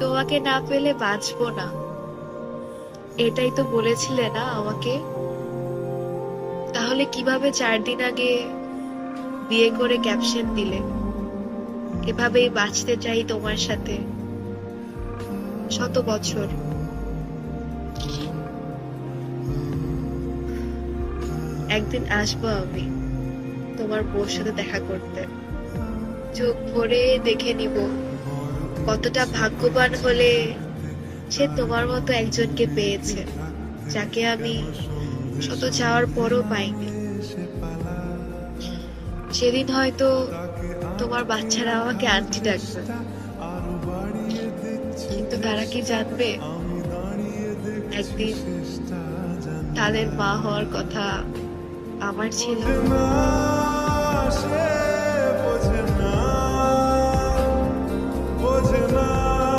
তোমাকে না পেলে বাঁচবো না, এটাই তো বলেছিলে না আমাকে? তাহলে কিভাবে 4 দিন আগে বিয়ে করে ক্যাপশন দিলে, এভাবেই বাঁচতে চাই তোমার সাথে 100 বছর? একদিন আসবো আমি তোমার বউর সাথে দেখা করতে, চোখ ভরে দেখে নিব কতটা ভাগ্যবান হলে সে তোমার মতো একজনকে পেয়েছে, যাকে আমি শত চাওয়ার পরও পাইনি। সেদিন হয়তো তোমার বাচ্চারা আমাকে আন্টি ডাকবে, কিন্তু তারা কি জানবে একদিন তাদের মা হওয়ার কথা আমার ছিল?